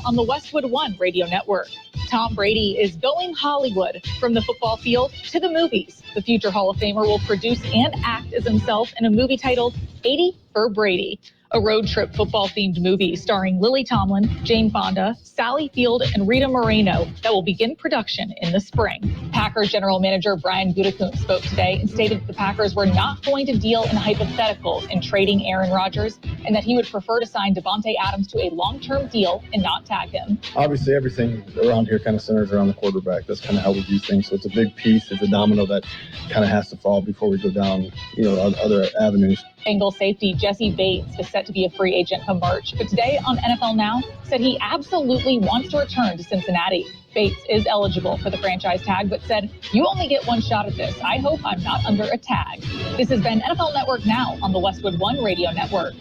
on the Westwood One radio network. Tom Brady is going Hollywood. From the football field to the movies, the future Hall of Famer will produce and act as himself in a movie titled 80 for Brady, a road trip football-themed movie starring Lily Tomlin, Jane Fonda, Sally Field, and Rita Moreno that will begin production in the spring. Packers general manager Brian Gutekunst spoke today and stated that the Packers were not going to deal in hypotheticals in trading Aaron Rodgers and that he would prefer to sign Devontae Adams to a long-term deal and not tag him. Obviously, everything around here kind of centers around the quarterback. That's kind of how we do things. So it's a big piece. It's a domino that kind of has to fall before we go down, other avenues. Bengals safety Jesse Bates is set to be a free agent come March, but today on NFL Now said he absolutely wants to return to Cincinnati. Bates is eligible for the franchise tag, but said, "You only get one shot at this. I hope I'm not under a tag." This has been NFL Network Now on the Westwood One radio network.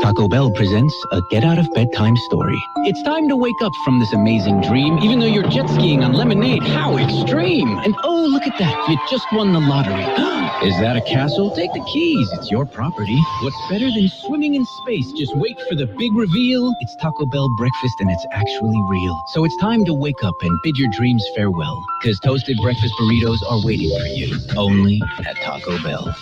Taco Bell presents a get-out-of-bedtime story. It's time to wake up from this amazing dream, even though you're jet skiing on lemonade. How extreme! And oh, look at that. You just won the lottery. Is that a castle? Take the keys. It's your property. What's better than swimming in space? Just wait for the big reveal. It's Taco Bell breakfast, and it's actually real. So it's time to wake up and bid your dreams farewell, because toasted breakfast burritos are waiting for you, only at Taco Bell.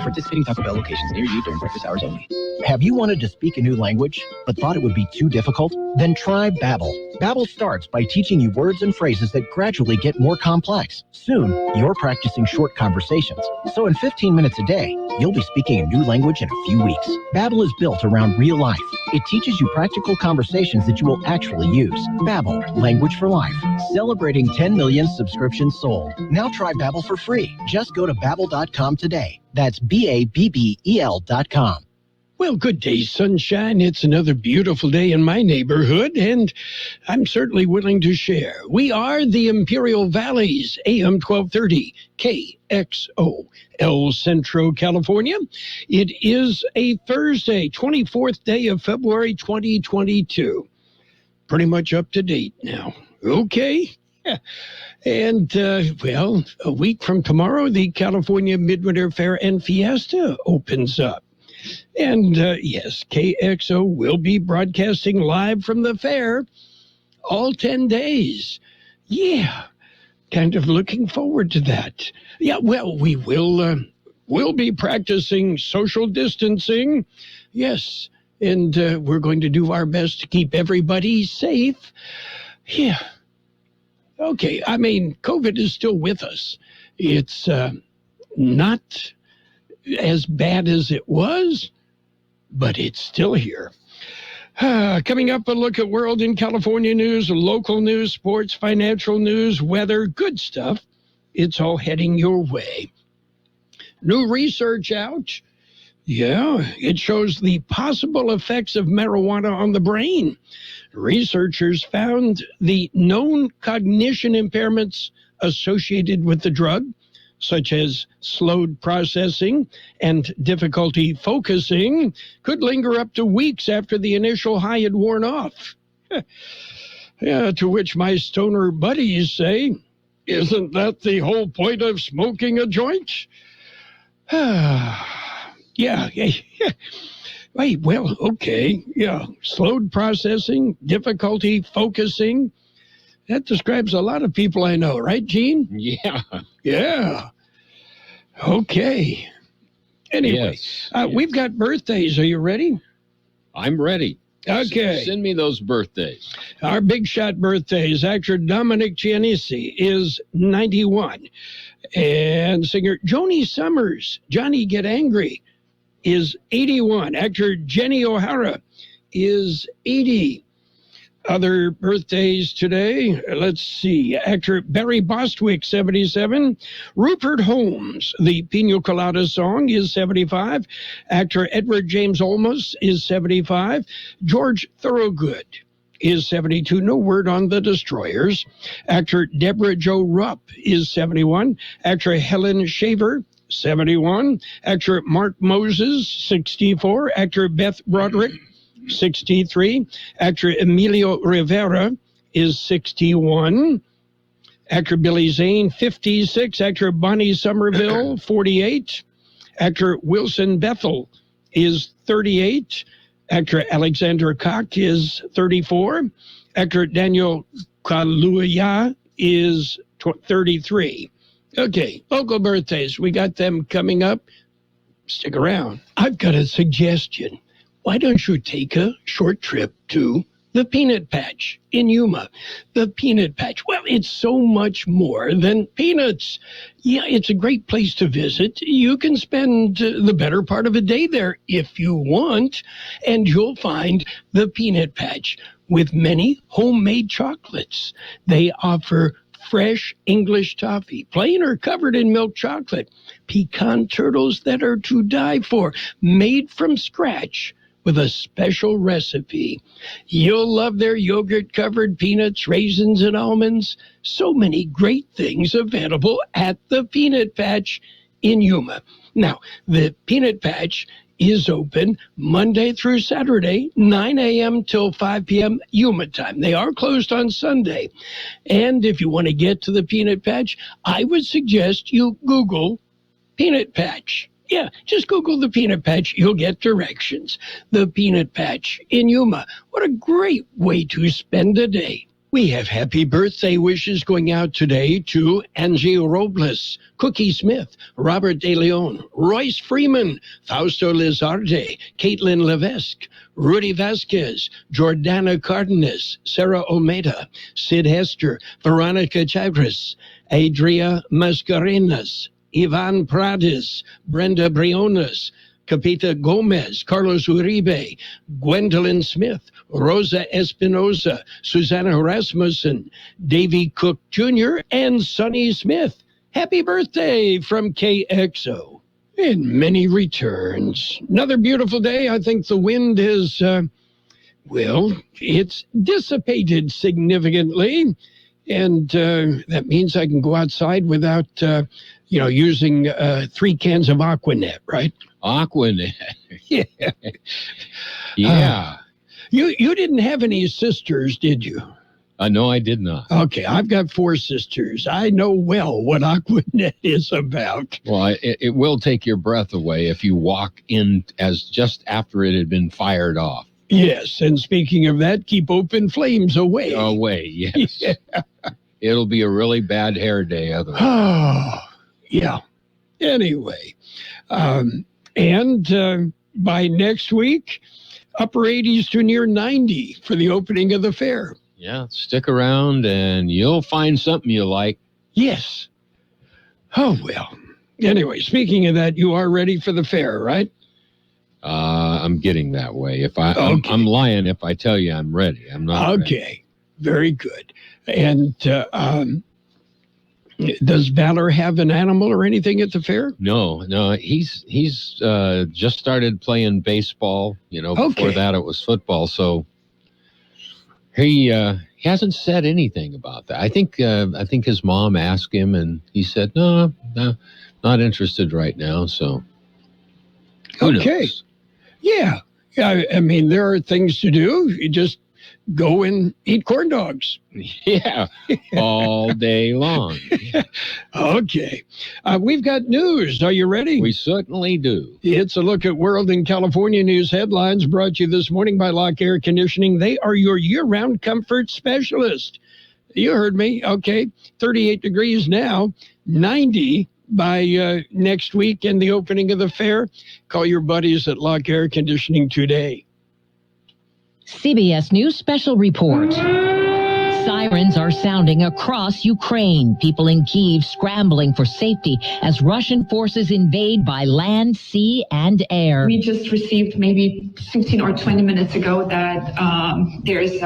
Participating Taco Bell locations near you during breakfast hours only. Have you wanted to speak a new language, but thought it would be too difficult? Then try Babbel. Babbel starts by teaching you words and phrases that gradually get more complex. Soon, you're practicing short conversations. So in 15 minutes a day, you'll be speaking a new language in a few weeks. Babbel is built around real life. It teaches you practical conversations that you will actually use. Babbel, language for life. Celebrating 10 million subscriptions sold. Now try Babbel for free. Just go to Babbel.com today. That's BABBEL.com. Well, good day, sunshine. It's another beautiful day in my neighborhood, and I'm certainly willing to share. We are the Imperial Valley's AM 1230 KXO, El Centro, California. It is a Thursday, 24th day of February 2022. Pretty much up to date now. Okay. And, a week from tomorrow, the California Midwinter Fair and Fiesta opens up. And, yes, KXO will be broadcasting live from the fair all 10 days. Yeah, kind of looking forward to that. Yeah, well, we'll be practicing social distancing. Yes, and we're going to do our best to keep everybody safe. Yeah. Okay, I mean, COVID is still with us. It's not as bad as it was, but it's still here. Coming up, a look at world and California news, local news, sports, financial news, weather, good stuff. It's all heading your way. New research out. Yeah, it shows the possible effects of marijuana on the brain. Researchers found the known cognition impairments associated with the drug, such as slowed processing and difficulty focusing, could linger up to weeks after the initial high had worn off. Yeah, to which my stoner buddies say, isn't that the whole point of smoking a joint? Yeah. Wait, well, okay. Yeah, slowed processing, difficulty focusing. That describes a lot of people I know, right, Gene? Yeah. Okay. Anyway, yes. We've got birthdays. Are you ready? I'm ready. Okay. Send me those birthdays. Our big shot birthdays. Actor Dominic Giannissi is 91. And singer Joni Summers, Johnny Get Angry, is 81. Actor Jenny O'Hara is 80. Other birthdays today, let's see. Actor Barry Bostwick, 77. Rupert Holmes, the Pina Colada song, is 75. Actor Edward James Olmos is 75. George Thorogood is 72. No word on the Destroyers. Actor Deborah Jo Rupp is 71. Actor Helen Shaver, 71. Actor Mark Moses, 64. Actor Beth Broderick, 63. Actor Emilio Rivera is 61. Actor Billy Zane, 56. Actor Bonnie Somerville, 48. Actor Wilson Bethel is 38. Actor Alexander Koch is 34. Actor Daniel Kaluuya is 33. Okay, local birthdays. We got them coming up. Stick around. I've got a suggestion. Why don't you take a short trip to the Peanut Patch in Yuma? The Peanut Patch. Well, it's so much more than peanuts. Yeah, it's a great place to visit. You can spend the better part of a day there if you want, and you'll find the Peanut Patch with many homemade chocolates. They offer fresh English toffee, plain or covered in milk chocolate, pecan turtles that are to die for, made from scratch with a special recipe. You'll love their yogurt-covered peanuts, raisins, and almonds. So many great things available at the Peanut Patch in Yuma. Now, the Peanut Patch is open Monday through Saturday, 9 a.m. till 5 p.m. Yuma time. They are closed on Sunday. And if you want to get to the Peanut Patch, I would suggest you Google Peanut Patch. Yeah, just Google the Peanut Patch. You'll get directions. The Peanut Patch in Yuma. What a great way to spend a day. We have happy birthday wishes going out today to Angie Robles, Cookie Smith, Robert De Leon, Royce Freeman, Fausto Lizarde, Caitlin Levesque, Rudy Vasquez, Jordana Cardenas, Sarah Olmeda, Sid Hester, Veronica Chagres, Adria Mascarenas, Ivan Prades, Brenda Briones, Capita Gomez, Carlos Uribe, Gwendolyn Smith, Rosa Espinoza, Susanna Rasmussen, Davy Cook Jr., and Sonny Smith. Happy birthday from KXO. And many returns. Another beautiful day. I think the wind is, it's dissipated significantly. And that means I can go outside without, using 3 cans of Aquanet, right? Aquanet. Yeah. Yeah. You didn't have any sisters, did you? No, I did not. Okay, I've got 4 sisters. I know well what Aquanet is about. Well, it will take your breath away if you walk in as just after it had been fired off. Yes, and speaking of that, keep open flames away. Away, yes. Yeah. It'll be a really bad hair day otherwise. Oh, yeah. Anyway, and by next week, upper 80s to near 90 for the opening of the fair. Yeah, stick around and you'll find something you like. Yes. Oh, well. Anyway, speaking of that, you are ready for the fair, right? I'm getting that way. I'm lying if I tell you I'm ready. I'm not okay. Ready. Very good. And does Valor have an animal or anything at the fair? No. He's just started playing baseball. Before that it was football. So he hasn't said anything about that. I think his mom asked him, and he said no, not interested right now. So who knows? Yeah. I mean, there are things to do. You just go and eat corn dogs. Yeah, all day long. Okay. We've got news. Are you ready? We certainly do. It's a look at World and California news headlines brought to you this morning by Lock Air Conditioning. They are your year-round comfort specialist. You heard me. Okay. 38 degrees now, 90 by next week and the opening of the fair. Call your buddies at Lock Air Conditioning today. CBS News Special Report. Sirens are sounding across Ukraine. People in Kyiv scrambling for safety as Russian forces invade by land, sea, and air. We just received maybe 15 or 20 minutes ago that there's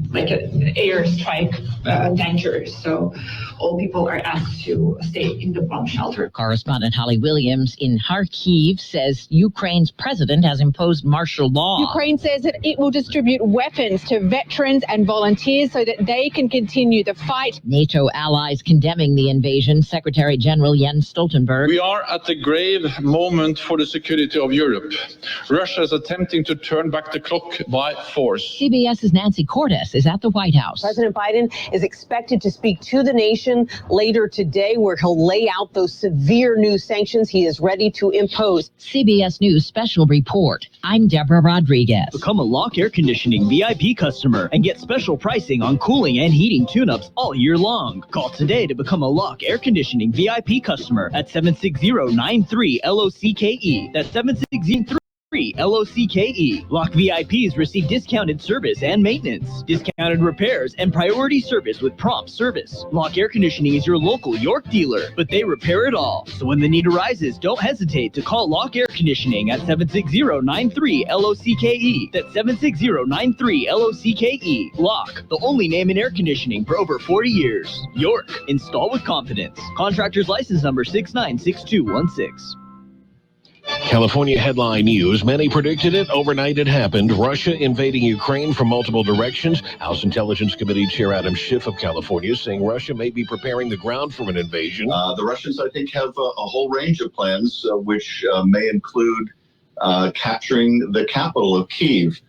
like an airstrike danger. So all people are asked to stay in the bomb shelter. Correspondent Holly Williams in Kharkiv says Ukraine's president has imposed martial law. Ukraine says that it will distribute weapons to veterans and volunteers so that they can continue the fight. NATO allies condemning the invasion. Secretary General Jens Stoltenberg. We are at a grave moment for the security of Europe. Russia is attempting to turn back the clock by force. CBS's Nancy Cordes is at the White House. President Biden is expected to speak to the nation later today, where he'll lay out those severe new sanctions he is ready to impose. CBS News special report. I'm Deborah Rodriguez. Become a Lock Air Conditioning VIP customer and get special pricing on cooling and heating tune-ups all year long. Call today to become a Lock Air Conditioning VIP customer at 760-93-LOCKE. That's 760-93. LOCKE. Lock VIPs receive discounted service and maintenance, discounted repairs, and priority service with prompt service. Lock Air Conditioning is your local York dealer, but they repair it all. So when the need arises, don't hesitate to call Lock Air Conditioning at 760-93-LOCKE. That's 760-93-LOCKE. Lock, the only name in air conditioning for over 40 years. York, install with confidence. Contractor's license number 696216. California headline news. Many predicted it. Overnight it happened. Russia invading Ukraine from multiple directions. House Intelligence Committee Chair Adam Schiff of California saying Russia may be preparing the ground for an invasion. The Russians, I think, have a whole range of plans, which may include capturing the capital of Kyiv.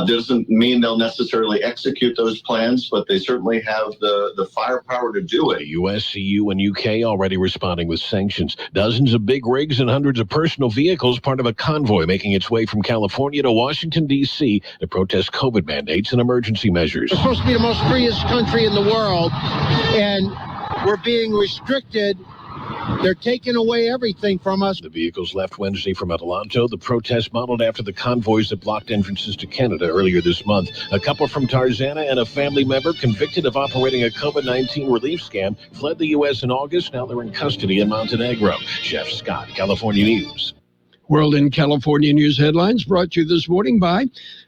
Doesn't mean they'll necessarily execute those plans, but they certainly have the firepower to do it. The U.S., EU, and UK already responding with sanctions. Dozens of big rigs and hundreds of personal vehicles, part of a convoy making its way from California to Washington, D.C. to protest COVID mandates and emergency measures. We're supposed to be the most freest country in the world, and we're being restricted. They're taking away everything from us. The vehicles left Wednesday from Adelanto. The protest modeled after the convoys that blocked entrances to Canada earlier this month. A couple from Tarzana and a family member convicted of operating a COVID-19 relief scam fled the U.S. in August. Now they're in custody in Montenegro. Jeff Scott, California News. World in California News headlines brought to you this morning by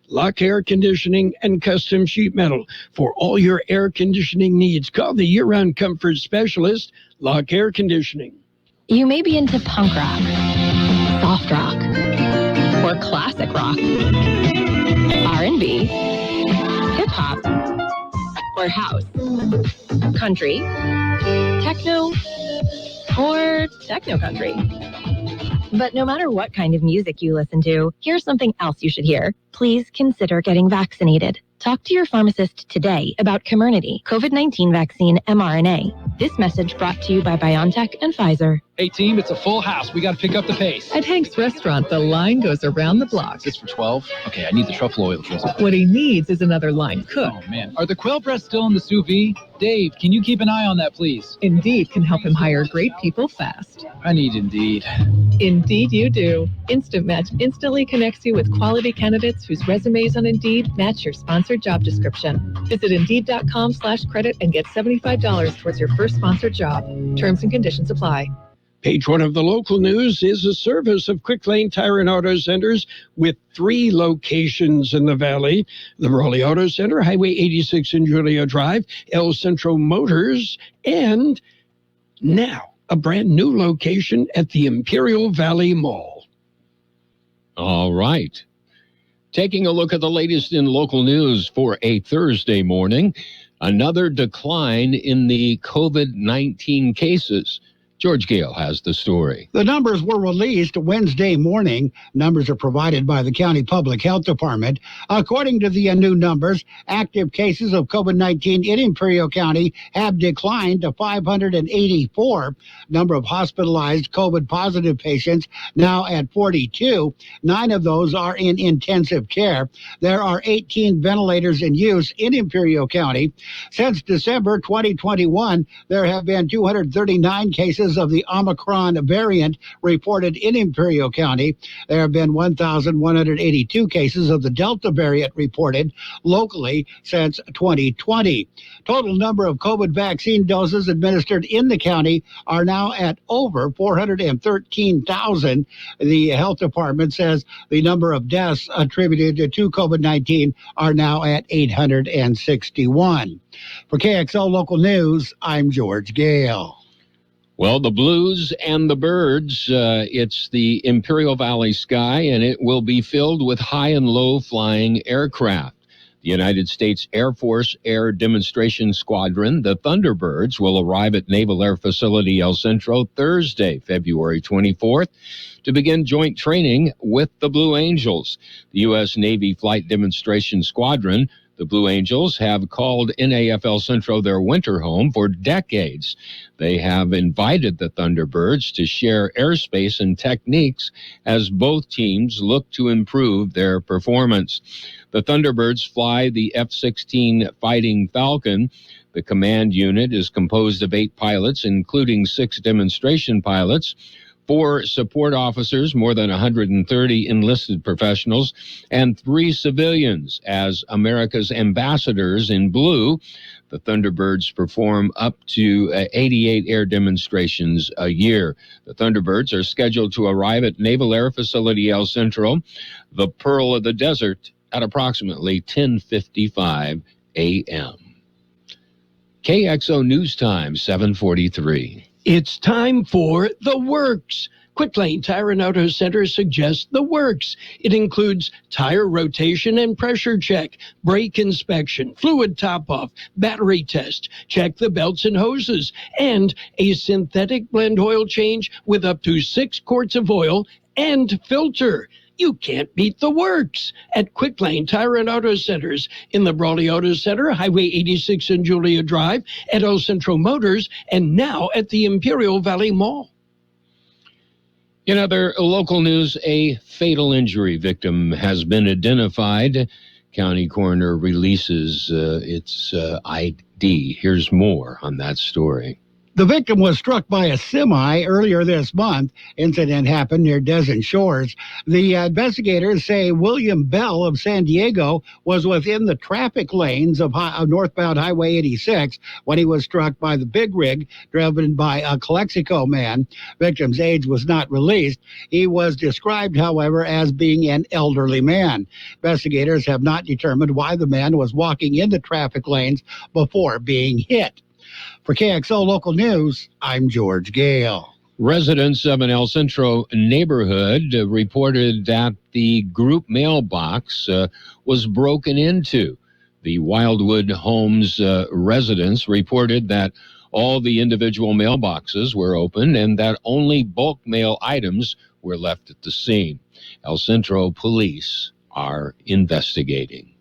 Lock Air Conditioning and Custom Sheet Metal. For all your air conditioning needs, call the year-round comfort specialist, Lock Air Conditioning. You may be into punk rock, soft rock, or classic rock, R&B, hip-hop, or house, country, techno, or techno-country. But no matter what kind of music you listen to, here's something else you should hear. Please consider getting vaccinated. Talk to your pharmacist today about Comirnaty, COVID-19 vaccine mRNA. This message brought to you by BioNTech and Pfizer. Hey team, it's a full house. We got to pick up the pace. At Hank's Restaurant, the line goes around the block. Is this for 12? Okay, I need the truffle oil drizzle. What he needs is another line cook. Oh man, are the quail breasts still in the sous vide? Dave, can you keep an eye on that, please? Indeed can help him hire great people fast. I need Indeed. Indeed you do. Instant Match instantly connects you with quality candidates whose resumes on Indeed match your sponsored job description. Visit Indeed.com/credit and get $75 towards your first sponsored job. Terms and conditions apply. Page one of the local news is a service of Quick Lane Tire and Auto Centers with 3 locations in the valley. The Raleigh Auto Center, Highway 86 in Julia Drive, El Centro Motors, and now a brand new location at the Imperial Valley Mall. All right. Taking a look at the latest in local news for a Thursday morning, another decline in the COVID-19 cases. George Gale has the story. The numbers were released Wednesday morning. Numbers are provided by the County Public Health Department. According to the new numbers, active cases of COVID-19 in Imperial County have declined to 584. Number of hospitalized COVID-positive patients now at 42. 9 of those are in intensive care. There are 18 ventilators in use in Imperial County. Since December 2021, there have been 239 cases of the Omicron variant reported in Imperial County. There have been 1,182 cases of the Delta variant reported locally since 2020. Total number of COVID vaccine doses administered in the county are now at over 413,000. The health department says the number of deaths attributed to COVID-19 are now at 861. For KXO Local News, I'm George Gale. Well, the Blues and the Birds, it's the Imperial Valley sky, and it will be filled with high and low flying aircraft. The United States Air Force Air Demonstration Squadron, the Thunderbirds, will arrive at Naval Air Facility El Centro Thursday, February 24th, to begin joint training with the Blue Angels. The U.S. Navy Flight Demonstration Squadron, the Blue Angels, have called NAF El Centro their winter home for decades. They have invited the Thunderbirds to share airspace and techniques as both teams look to improve their performance. The Thunderbirds fly the F-16 Fighting Falcon. The command unit is composed of 8 pilots, including 6 demonstration pilots, 4 support officers, more than 130 enlisted professionals, and 3 civilians as America's ambassadors in blue. The Thunderbirds perform up to 88 air demonstrations a year. The Thunderbirds are scheduled to arrive at Naval Air Facility El Centro, the Pearl of the Desert, at approximately 10:55 a.m. KXO News Time, 7:43. It's time for The Works. Quick Lane Tire and Auto Center suggests The Works. It includes tire rotation and pressure check, brake inspection, fluid top-off, battery test, check the belts and hoses, and a synthetic blend oil change with up to 6 quarts of oil and filter. You can't beat The Works at Quick Lane Tire and Auto Centers in the Brawley Auto Center, Highway 86 and Julia Drive, at El Centro Motors, and now at the Imperial Valley Mall. In other local news, a fatal injury victim has been identified. County coroner releases its ID. Here's more on that story. The victim was struck by a semi earlier this month. Incident happened near Desert Shores. The investigators say William Bell of San Diego was within the traffic lanes of northbound Highway 86 when he was struck by the big rig driven by a Calexico man. Victim's age was not released. He was described, however, as being an elderly man. Investigators have not determined why the man was walking in the traffic lanes before being hit. For KXO Local News, I'm George Gale. Residents of an El Centro neighborhood reported that the group mailbox was broken into. The Wildwood Homes residents reported that all the individual mailboxes were open and that only bulk mail items were left at the scene. El Centro police are investigating.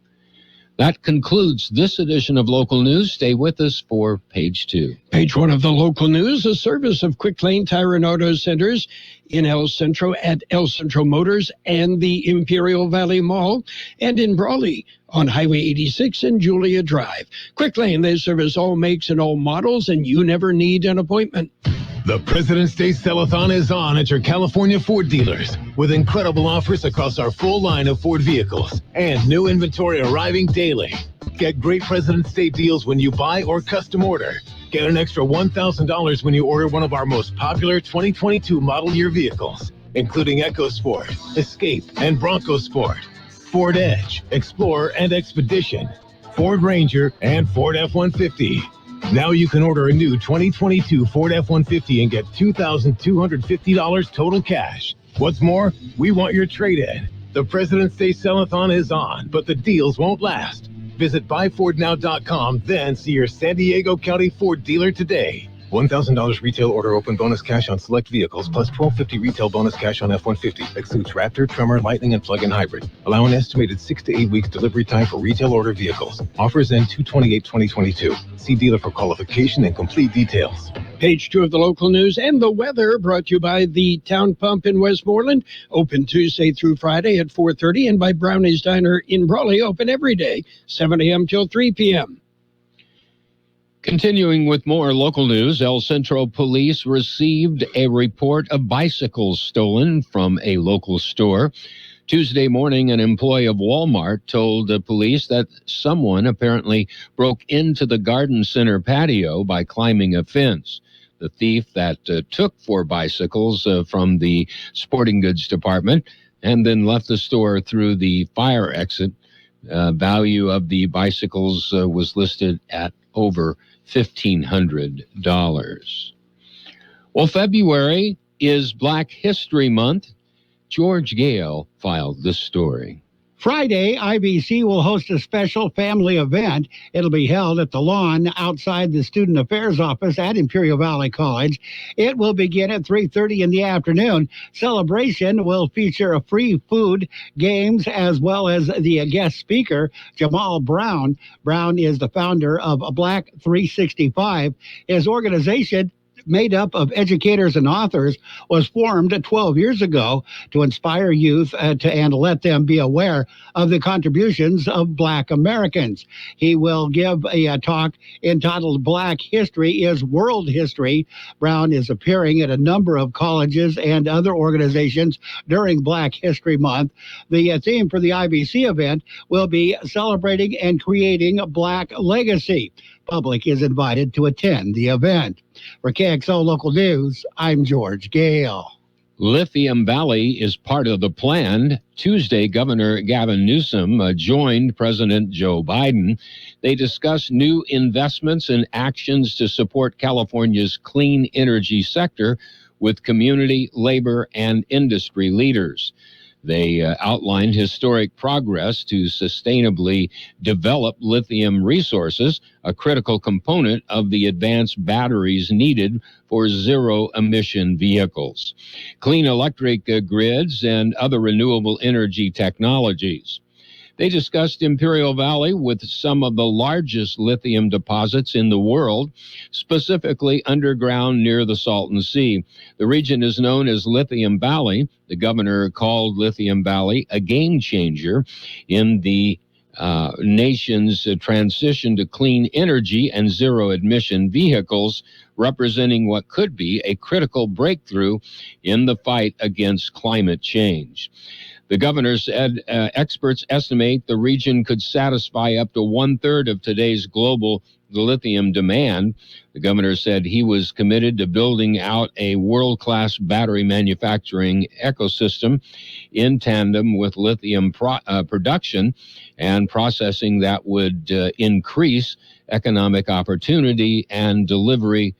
That concludes this edition of Local News. Stay with us for Page 2. Page 1 of the Local News, a service of Quick Lane Tire and Auto Centers in El Centro at El Centro Motors and the Imperial Valley Mall, and in Brawley on Highway 86 and Julia Drive. Quick Lane, they service all makes and all models, and you never need an appointment. The President's Day Sell-a-thon is on at your California Ford dealers with incredible offers across our full line of Ford vehicles and new inventory arriving daily. Get great President's Day deals when you buy or custom order. Get an extra $1,000 when you order one of our most popular 2022 model year vehicles, including EcoSport, Escape, and Bronco Sport, Ford Edge, Explorer, and Expedition, Ford Ranger, and Ford F-150. Now you can order a new 2022 Ford F-150 and get $2,250 total cash. What's more, we want your trade-in. The President's Day Sell-a-thon is on, but the deals won't last. Visit buyfordnow.com, then see your San Diego County Ford dealer today. $1,000 retail order open bonus cash on select vehicles, plus $1,250 retail bonus cash on F-150. Excludes Raptor, Tremor, Lightning, and plug-in hybrid. Allow an estimated 6 to 8 weeks delivery time for retail order vehicles. Offers end 2/28/2022. See dealer for qualification and complete details. Page 2 of the Local News and the weather brought to you by the Town Pump in Westmoreland, open Tuesday through Friday at 4:30, and by Brownie's Diner in Brawley, open every day, 7 a.m. till 3 p.m. Continuing with more local news, El Centro police received a report of bicycles stolen from a local store. Tuesday morning, an employee of Walmart told the police that someone apparently broke into the garden center patio by climbing a fence. The thief that took 4 bicycles from the sporting goods department and then left the store through the fire exit. Value of the bicycles was listed at over $1,500. Well, February is Black History Month. George Gale filed this story. Friday, IBC will host a special family event. It'll be held at the lawn outside the Student Affairs Office at Imperial Valley College. It will begin at 3:30 in the afternoon. Celebration will feature a free food, games, as well as the guest speaker, Jamal Brown. Brown is the founder of Black 365. His organization, made up of educators and authors, was formed 12 years ago to inspire youth and let them be aware of the contributions of Black Americans. He will give a talk entitled Black History is World History. Brown is appearing at a number of colleges and other organizations during Black History Month. The theme for the IBC event will be celebrating and creating Black legacy. Public is invited to attend the event. For KXO Local News, I'm George Gale. Lithium Valley is part of the plan. Tuesday, Governor Gavin Newsom joined President Joe Biden. They discussed new investments and actions to support California's clean energy sector with community, labor, and industry leaders. They outlined historic progress to sustainably develop lithium resources, a critical component of the advanced batteries needed for zero-emission vehicles, clean electric grids, and other renewable energy technologies. They discussed Imperial Valley with some of the largest lithium deposits in the world, specifically underground near the Salton Sea. The region is known as Lithium Valley. The governor called Lithium Valley a game changer in the nation's transition to clean energy and zero-emission vehicles, representing what could be a critical breakthrough in the fight against climate change. The governor said experts estimate the region could satisfy up to 1/3 of today's global lithium demand. The governor said he was committed to building out a world-class battery manufacturing ecosystem in tandem with lithium production and processing that would increase economic opportunity and deliver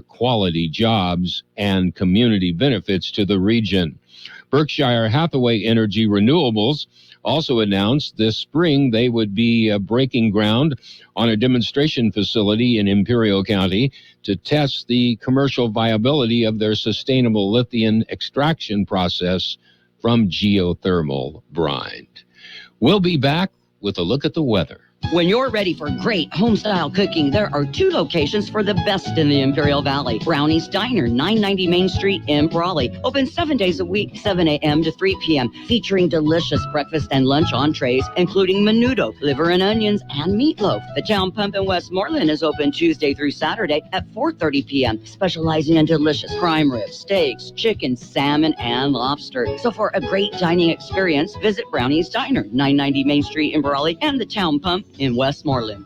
quality jobs and community benefits to the region. Berkshire Hathaway Energy Renewables also announced this spring they would be breaking ground on a demonstration facility in Imperial County to test the commercial viability of their sustainable lithium extraction process from geothermal brine. We'll be back with a look at the weather. When you're ready for great home-style cooking, there are 2 locations for the best in the Imperial Valley. Brownie's Diner, 990 Main Street in Brawley. Open 7 days a week, 7 a.m. to 3 p.m., featuring delicious breakfast and lunch entrees, including menudo, liver and onions, and meatloaf. The Town Pump in Westmoreland is open Tuesday through Saturday at 4:30 p.m., specializing in delicious prime ribs, steaks, chicken, salmon, and lobster. So for a great dining experience, visit Brownie's Diner, 990 Main Street in Brawley, and the Town Pump in Westmoreland.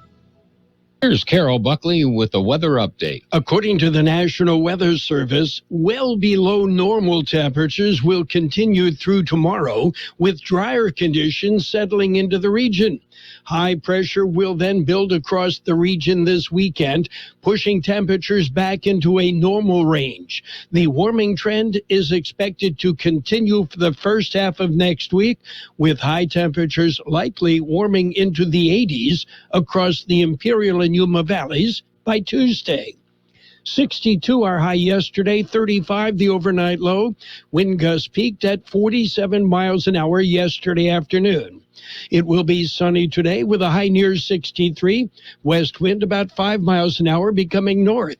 Here's Carroll Buckley with the weather update. According to the National Weather Service, well below normal temperatures will continue through tomorrow, with drier conditions settling into the region. High pressure will then build across the region this weekend, pushing temperatures back into a normal range. The warming trend is expected to continue for the first half of next week, with high temperatures likely warming into the 80s across the Imperial and Yuma valleys by Tuesday. 62 our high yesterday, 35 the overnight low. Wind gusts peaked at 47 miles an hour yesterday afternoon. It will be sunny today with a high near 63. West wind about 5 miles an hour becoming north.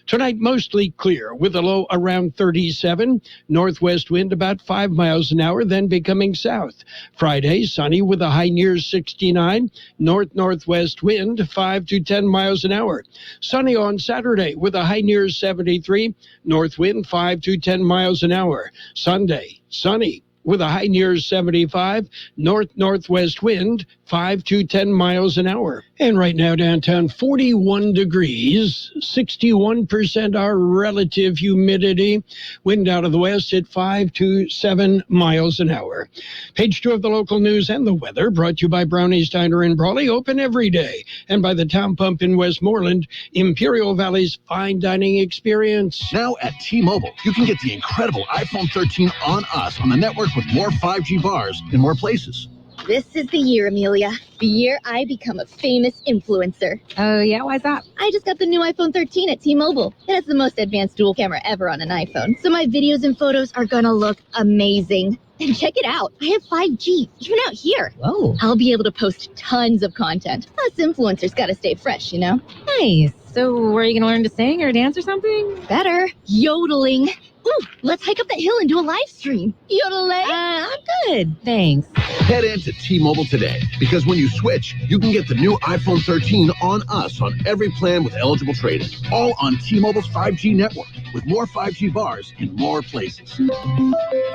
Tonight, mostly clear with a low around 37. Northwest wind about 5 miles an hour, then becoming south. Friday, sunny with a high near 69. North-northwest wind 5 to 10 miles an hour. Sunny on Saturday with a high near 73. North wind 5 to 10 miles an hour. Sunday, sunny with a high near 75. North-northwest wind 5 to 10 miles an hour. And right now downtown, 41 degrees, 61% our relative humidity. Wind out of the west at 5 to 7 miles an hour. Page 2 of the local news and the weather brought to you by Brownie's Diner in Brawley, open every day. And by the Town Pump in Westmoreland, Imperial Valley's fine dining experience. Now at T-Mobile, you can get the incredible iPhone 13 on us on the network network with more 5G bars in more places. This is the year, Amelia. The year I become a famous influencer. Oh, yeah? Why's that? I just got the new iPhone 13 at T-Mobile. It has the most advanced dual camera ever on an iPhone. So my videos and photos are gonna look amazing. And check it out. I have 5G, even out here. Whoa. I'll be able to post tons of content. Us influencers gotta stay fresh, you know? Nice. So are you gonna learn to sing or dance or something? Better. Yodeling. Ooh, let's hike up that hill and do a live stream. Yodeling? I'm good. Thanks. Head into T-Mobile today, because when you switch, you can get the new iPhone 13 on us on every plan with eligible trade-in. All on T-Mobile's 5G network, with more 5G bars in more places.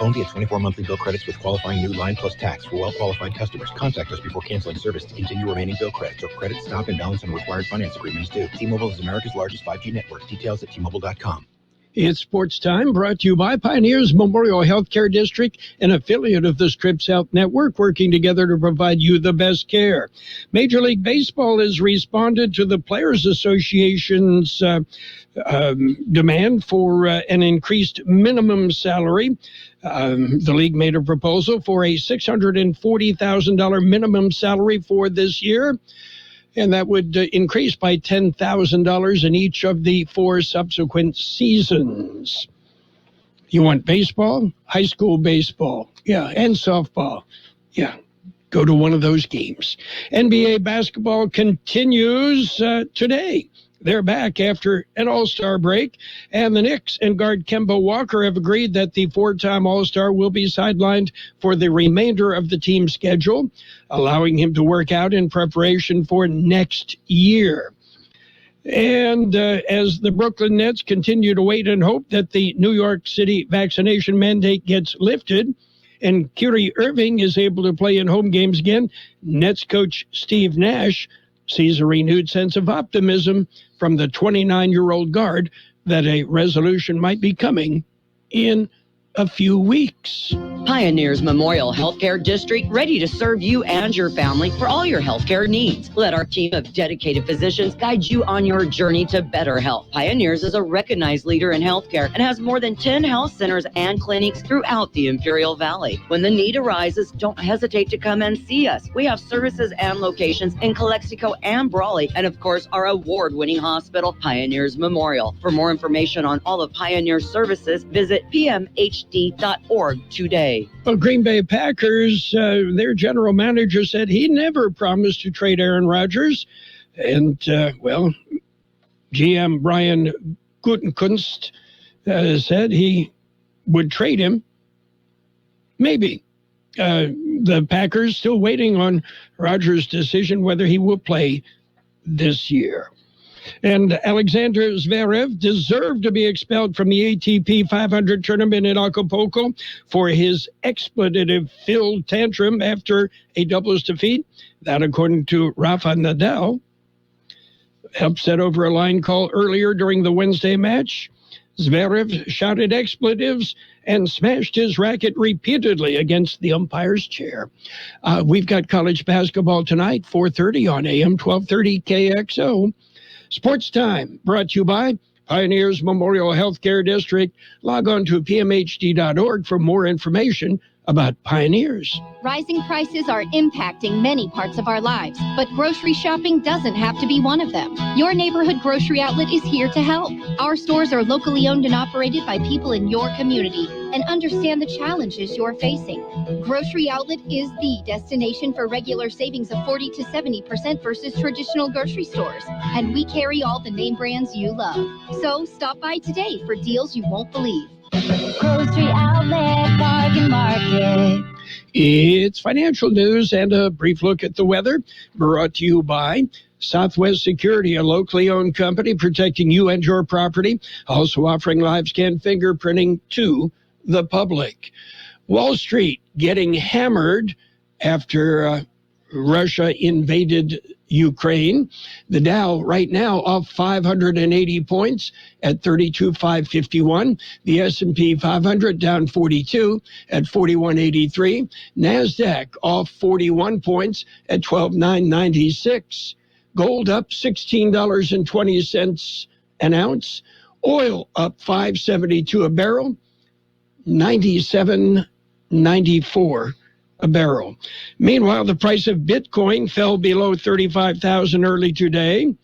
Only at 24 monthly bill credits with qualifying new line plus tax for well-qualified customers. Contact us before canceling service to continue remaining bill credits or credit stop and balance on required finance agreements due. T-Mobile is America's largest 5G network. Details at T-Mobile.com. It's Sports Time, brought to you by Pioneers Memorial Healthcare District, an affiliate of the Scripps Health Network, working together to provide you the best care. Major League Baseball has responded to the Players Association's demand for an increased minimum salary. The league made a proposal for a $640,000 minimum salary for this year, and that would increase by $10,000 in each of the 4 subsequent seasons. You want baseball? High school baseball. Yeah, and softball. Yeah, go to one of those games. NBA basketball continues today. They're back after an all-star break, and the Knicks and guard Kemba Walker have agreed that the 4-time all-star will be sidelined for the remainder of the team's schedule, allowing him to work out in preparation for next year. And as the Brooklyn Nets continue to wait and hope that the New York City vaccination mandate gets lifted and Kyrie Irving is able to play in home games again, Nets coach Steve Nash sees a renewed sense of optimism from the 29-year-old guard that a resolution might be coming in a few weeks. Pioneers Memorial Healthcare District, ready to serve you and your family for all your healthcare needs. Let our team of dedicated physicians guide you on your journey to better health. Pioneers is a recognized leader in healthcare and has more than 10 health centers and clinics throughout the Imperial Valley. When the need arises, don't hesitate to come and see us. We have services and locations in Calexico and Brawley, and of course, our award-winning hospital, Pioneers Memorial. For more information on all of Pioneer's services, visit pmhd.org today. Well, Green Bay Packers, their general manager said he never promised to trade Aaron Rodgers. And, GM Brian Gutekunst said he would trade him. Maybe. The Packers still waiting on Rodgers' decision whether he will play this year. And Alexander Zverev deserved to be expelled from the ATP 500 tournament in Acapulco for his expletive-filled tantrum after a doubles defeat. That, according to Rafa Nadal, upset over a line call earlier during the Wednesday match. Zverev shouted expletives and smashed his racket repeatedly against the umpire's chair. We've got college basketball tonight, 4:30 on AM 1230 KXO. Sports Time, brought to you by Pioneers Memorial Healthcare District. Log on to pmhd.org for more information about Pioneers. Rising prices are impacting many parts of our lives, but grocery shopping doesn't have to be one of them. Your neighborhood grocery outlet is here to help. Our stores are locally owned and operated by people in your community and understand the challenges you're facing. Grocery Outlet is the destination for regular savings of 40 to 70% versus traditional grocery stores. And we carry all the name brands you love. So stop by today for deals you won't believe. Grocery Outlet Bargain Market. It's financial news and a brief look at the weather, brought to you by Southwest Security, a locally owned company protecting you and your property, also offering live scan fingerprinting to the public. Wall Street getting hammered after Russia invaded Ukraine. The Dow right now off 580 points at 32,551. The S&P 500 down 42 at 4183. NASDAQ off 41 points at 12,996. Gold up $16.20 an ounce. Oil up $5.72 a barrel. 97 $1.94 a barrel. Meanwhile, the price of Bitcoin fell below 35,000 early today.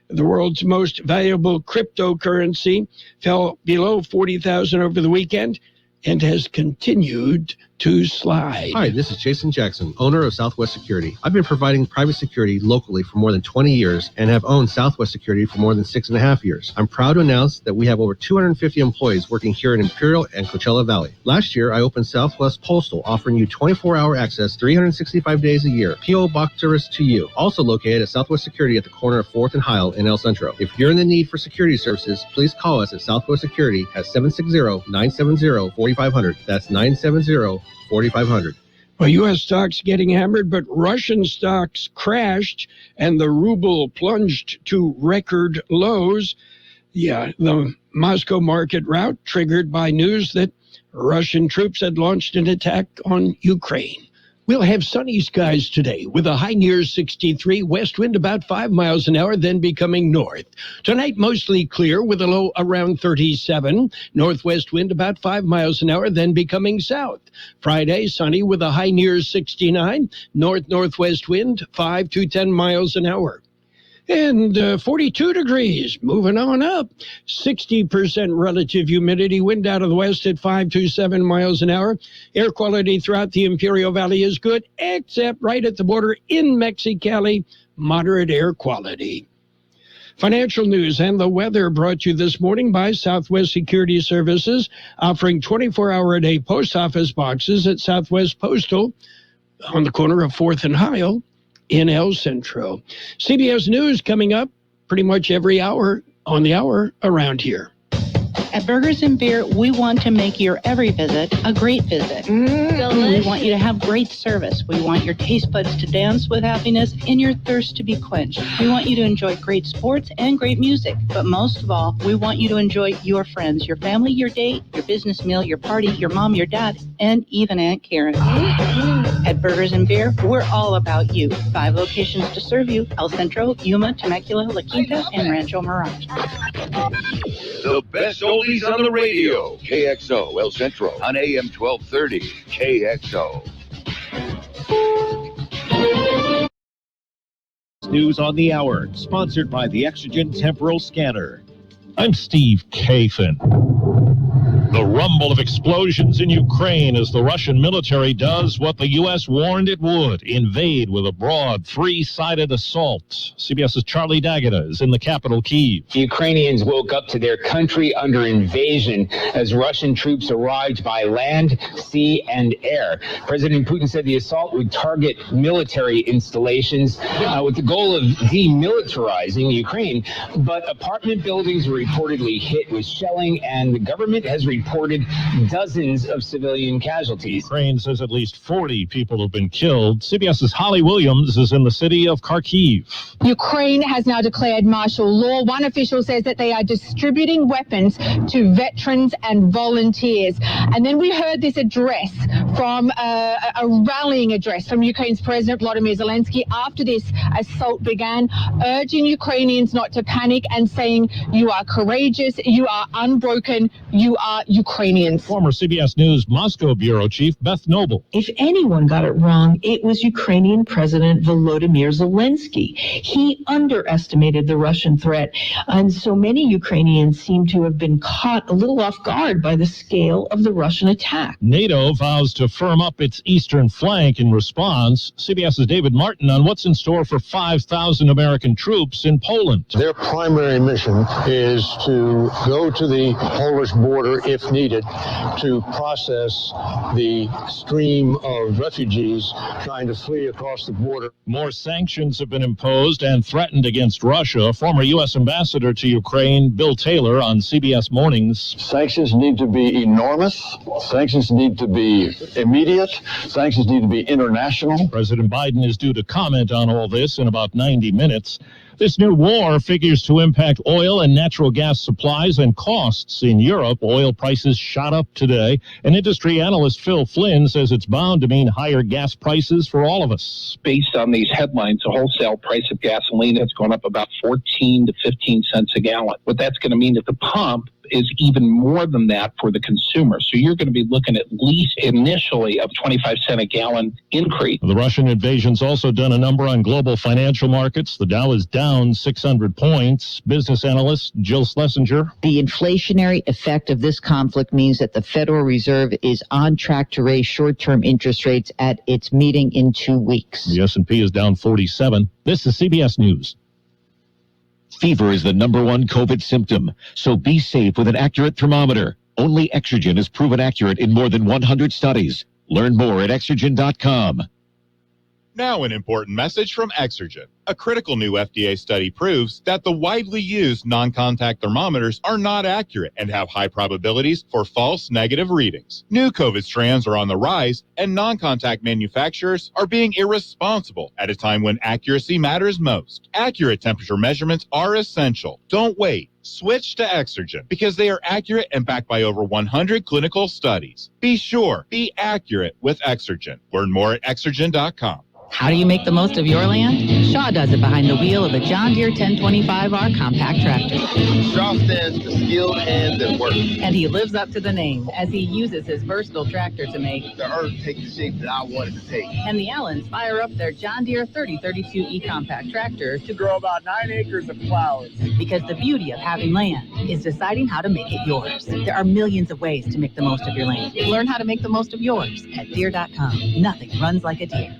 The world's most valuable cryptocurrency fell below 40,000 over the weekend and has continued to slide. Hi, this is Jason Jackson, owner of Southwest Security. I've been providing private security locally for more than 20 years and have owned Southwest Security for more than 6.5 years. I'm proud to announce that we have over 250 employees working here in Imperial and Coachella Valley. Last year, I opened Southwest Postal, offering you 24-hour access 365 days a year. P.O. Box service to you. Also located at Southwest Security at the corner of 4th and Heil in El Centro. If you're in the need for security services, please call us at Southwest Security at 760-970-4500. That's 970-4500. Well, U.S. stocks getting hammered, but Russian stocks crashed and the ruble plunged to record lows. Yeah, the Moscow market rout triggered by news that Russian troops had launched an attack on Ukraine. We'll have sunny skies today with a high near 63, west wind about 5 miles an hour, then becoming north. Tonight, mostly clear with a low around 37, northwest wind about 5 miles an hour, then becoming south. Friday, sunny with a high near 69, north-northwest wind 5 to 10 miles an hour. And 42 degrees, moving on up. 60% relative humidity, wind out of the west at 5 to 7 miles an hour. Air quality throughout the Imperial Valley is good, except right at the border in Mexicali, moderate air quality. Financial news and the weather brought to you this morning by Southwest Security Services, offering 24-hour-a-day post office boxes at Southwest Postal on the corner of 4th and Heil in El Centro. CBS News coming up pretty much every hour on the hour around here. At Burgers and Beer, we want to make your every visit a great visit. We want you to have great service. We want your taste buds to dance with happiness and your thirst to be quenched. We want you to enjoy great sports and great music. But most of all, we want you to enjoy your friends, your family, your date, your business meal, your party, your mom, your dad, and even Aunt Karen. At Burgers and Beer, we're all about you. 5 locations to serve you: El Centro, Yuma, Temecula, La Quinta, and Rancho Mirage. The best oldies on the radio. KXO El Centro on AM 1230. KXO. News on the Hour, sponsored by the Exogen Temporal Scanner. I'm Steve Kafin. The rumble of explosions in Ukraine as the Russian military does what the U.S. warned it would, invade with a broad, three-sided assault. CBS's Charlie D'Agata is in the capital, Kyiv. Ukrainians woke up to their country under invasion as Russian troops arrived by land, sea, and air. President Putin said the assault would target military installations with the goal of demilitarizing Ukraine. But apartment buildings were reportedly hit with shelling, and the government has reported dozens of civilian casualties. Ukraine says at least 40 people have been killed. CBS's Holly Williams is in the city of Kharkiv. Ukraine has now declared martial law. One official says that they are distributing weapons to veterans and volunteers. And then we heard this address from a rallying address from Ukraine's President Volodymyr Zelensky after this assault began, urging Ukrainians not to panic and saying, "You are courageous, you are unbroken, you are Ukrainians." Former CBS News Moscow bureau chief Beth Noble. If anyone got it wrong, it was Ukrainian President Volodymyr Zelensky. He underestimated the Russian threat, and so many Ukrainians seem to have been caught a little off guard by the scale of the Russian attack. NATO vows to firm up its eastern flank in response. CBS's David Martin on what's in store for 5,000 American troops in Poland. Their primary mission is to go to the Polish border if needed to process the stream of refugees trying to flee across the border. More sanctions have been imposed and threatened against Russia. Former U.S. Ambassador to Ukraine, Bill Taylor, on CBS Mornings. Sanctions need to be enormous. Sanctions need to be immediate. Sanctions need to be international. President Biden is due to comment on all this in about 90 minutes. This new war figures to impact oil and natural gas supplies and costs in Europe. Oil prices shot up today. And industry analyst Phil Flynn says it's bound to mean higher gas prices for all of us. Based on these headlines, the wholesale price of gasoline has gone up about 14 to 15 cents a gallon. What that's going to mean at the pump is even more than that for the consumer. So you're going to be looking at least initially of 25 cent a gallon increase. The Russian invasion's also done a number on global financial markets. The Dow is down 600 points. Business analyst Jill Schlesinger. The inflationary effect of this conflict means that the Federal Reserve is on track to raise short-term interest rates at its meeting in 2 weeks. The S&P is down 47. This is CBS News. Fever is the #1 COVID symptom, so be safe with an accurate thermometer. Only Exergen is proven accurate in more than 100 studies. Learn more at Exergen.com. Now an important message from Exergen. A critical new FDA study proves that the widely used non-contact thermometers are not accurate and have high probabilities for false negative readings. New COVID strands are on the rise, and non-contact manufacturers are being irresponsible at a time when accuracy matters most. Accurate temperature measurements are essential. Don't wait. Switch to Exergen because they are accurate and backed by over 100 clinical studies. Be sure, be accurate with Exergen. Learn more at Exergen.com. How do you make the most of your land? Shaw does it behind the wheel of a John Deere 1025R compact tractor. Shaw stands for skilled hands at work. And he lives up to the name as he uses his versatile tractor to make the earth take the shape that I want it to take. And the Allens fire up their John Deere 3032E compact tractor to grow about 9 acres of flowers. Because the beauty of having land is deciding how to make it yours. There are millions of ways to make the most of your land. Learn how to make the most of yours at Deere.com. Nothing runs like a Deere.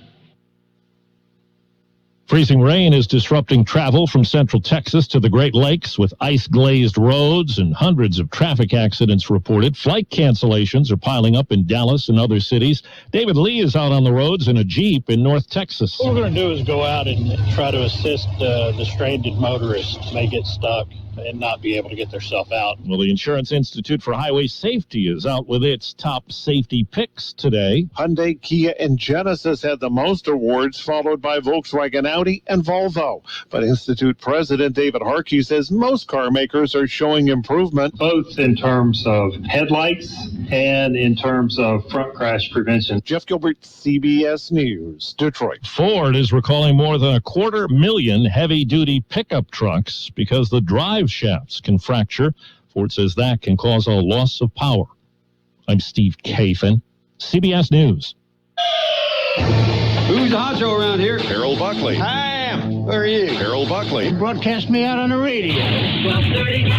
Freezing rain is disrupting travel from central Texas to the Great Lakes with ice-glazed roads and hundreds of traffic accidents reported. Flight cancellations are piling up in Dallas and other cities. David Lee is out on the roads in a Jeep in North Texas. What we're going to do is go out and try to assist the stranded motorists may get stuck and not be able to get themselves out. Well, the Insurance Institute for Highway Safety is out with its top safety picks today. Hyundai, Kia, and Genesis had the most awards, followed by Volkswagen, Audi, and Volvo. But Institute President David Harkey says most car makers are showing improvement. Both in terms of headlights and in terms of front crash prevention. Jeff Gilbert, CBS News, Detroit. Ford is recalling more than 250,000 heavy-duty pickup trucks because the drive shafts can fracture. Ford says that can cause a loss of power. I'm Steve Kafin, CBS News. Who's the honcho around here? Carroll Buckley. I am. Where are you? Carroll Buckley. You broadcast me out on the radio. 1230